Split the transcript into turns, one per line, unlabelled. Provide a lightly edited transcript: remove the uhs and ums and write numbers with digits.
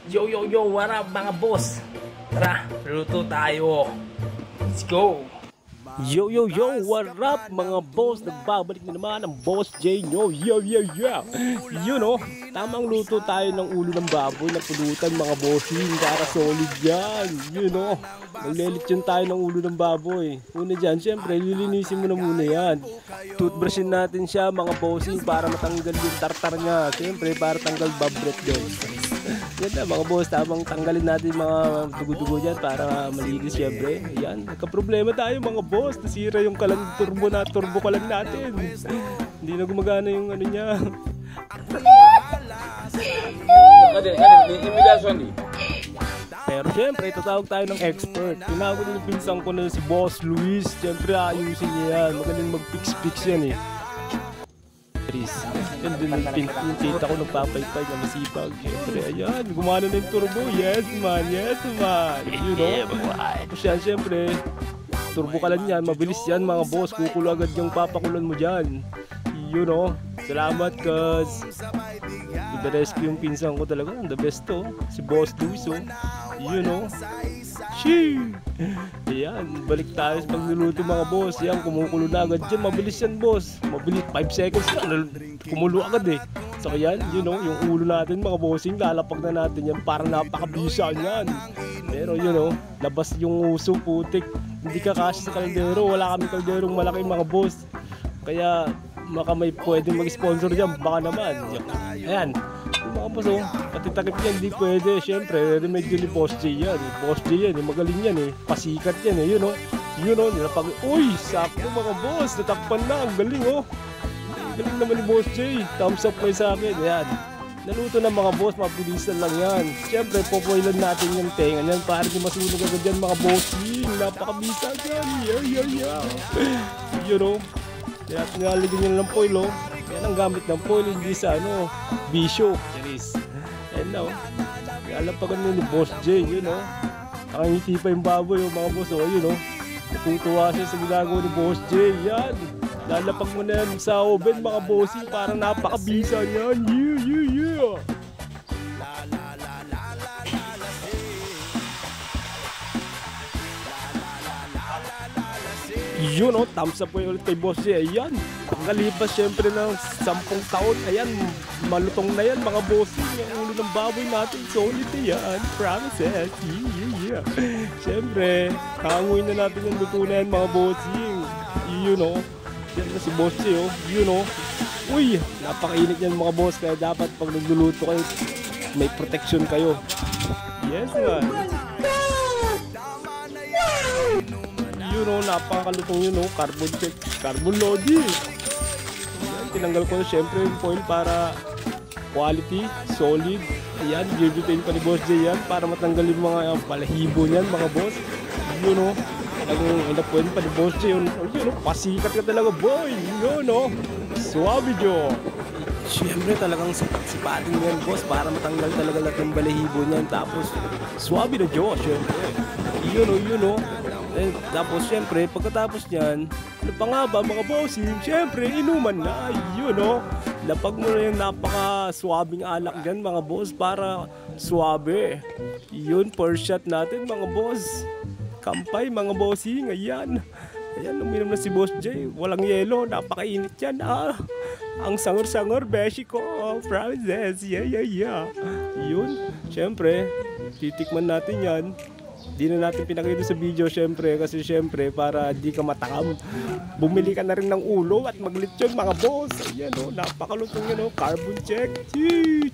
Yo, yo, yo, what up mga boss? Tara, luto tayo. Let's go. Yo, yo, yo, what up mga boss? Nagbabalik na naman ang Boss J nyo. Yo, yo, yo. You know, tamang luto tayo ng ulo ng baboy na pulutan mga bossing. Para solid yan. You know, maglelitsyon tayo ng ulo ng baboy. Una dyan, syempre, lilinisin mo na muna yan. Toothbrushin natin siya mga bossing para matanggal yung tartar niya. Syempre, para tanggal babret doon. Yan na mga boss, tamang tanggalin natin mga dugo-dugo dyan para malinis syempre. Yan, nagka-problema tayo mga boss. Nasira yung turbo kalan natin. Hindi na gumagana yung ano niya. Pero syempre, tatawag tayo ng expert. Tinawag ko din yung pinsang ko na si Boss Luis. Syempre, ayusin niya yan. Magaling mag-fix-fix yan eh. Yan din yung tita ko nagpapaypay na masipag. Siyempre, ayan, gumana na yung turbo. Yes man, yes man. You know? Tapos yan, siyempre, turbo ka lang yan. Mabilis yan mga boss. Kukulo agad yung papakulan mo dyan. You know? Salamat cuz the rescue yung pinsan ko talaga. The best to. Si Boss Luis oh. You know? Shee! Ayan, balik tayo sa pagluluto mga boss. Yan, kumukulo na agad dyan. Mabilis yan boss. Mabilis, 5 seconds na. Kumulo agad eh. So yan, you know, yung ulo natin mga bossing, lalapag na natin yan. Parang napakabisa yan. Pero you know, labas yung uso, putik. Hindi ka kasya sa kaldero. Wala kami kalderong malaki mga boss. Kaya, baka may pwedeng mag-sponsor dyan. Baka naman. Ayan. Mga boss oh, pati takip yan, hindi pwede. Siyempre, remedyo ni Boss J yan. Boss J yan, magaling yan eh. Pasikat yan eh, you know. You know, nilapag. Uy, sakto mga boss. Natakpan na, ang galing oh. Ang galing naman ni Boss J. Thumbs up kayo sa akin. Ayan. Naluto na mga boss, mabilisan lang yan. Siyempre, popoilan natin yung tenga yan para di masunog agad yan mga bossing. Napakabisa yan. Yeah. You know. Kaya tinalagyan nyo ng foil oh. Yan ang gamit ng foil, hindi sa ano, bisyo. Charis. And now, lalapagan mo ni Boss J, you know. Nakangiti pa yung baboy, yung mga boss, oh, you know. Natutuwa siya sa ginagawa ni Boss J, yan. Lalapag mo na yan sa oven, mga bossing, parang napakabisa yan. Yeah. Yun o, thumbs up po ulit kay Boss J. Ayan, pagkalipas syempre ng 10 taon, ayan, malutong na yan mga bossing. Yung ulo ng baboy natin, solid na yan, promises. Yeah. Syempre, hanguin na natin yung luto na yan mga bossing. You know, yan na si Boss J oh, you know. Uy, napakainit yan mga boss, kaya dapat pag nagluluto kayo, may protection kayo. Yes man. You know, napakalutong yun, no? Carbon check, carbon loading. Ayan, tinanggal ko na syempre yung foil para quality, solid. Ayan, gibutin pa ni Boss J yan para matanggal yung mga balahibo niyan, mga boss. You know, talagang inapuin pa ni Boss J yun. You know, pasikat ka talaga, boy. You know, suabe jo. Siyempre talagang sipatin yan, boss, para matanggal talaga lahat ng balahibo niyan. Tapos, suabe na jo, siyempre. You know. Eh, tapos syempre, pagkatapos nyan, ano pa nga ba mga bossing? Syempre, inuman na, you know. Lapag mo na yung napaka-swabing alak dyan mga boss para swabe. Yun, first shot natin mga boss. Kampay mga bossing, ayan. Ayan, uminom na si Boss J. Walang yelo, napakainit yan ah. Ang sangor-sangor, beshi ko. Promises, yeah. Yun, syempre, titikman natin yan. Di na natin pinakita sa video syempre kasi syempre para di ka matakam. Bumili ka na rin ng ulo at maglitsyon mga boss. Ayan o, napakalutong yan o, carbon check. Chee!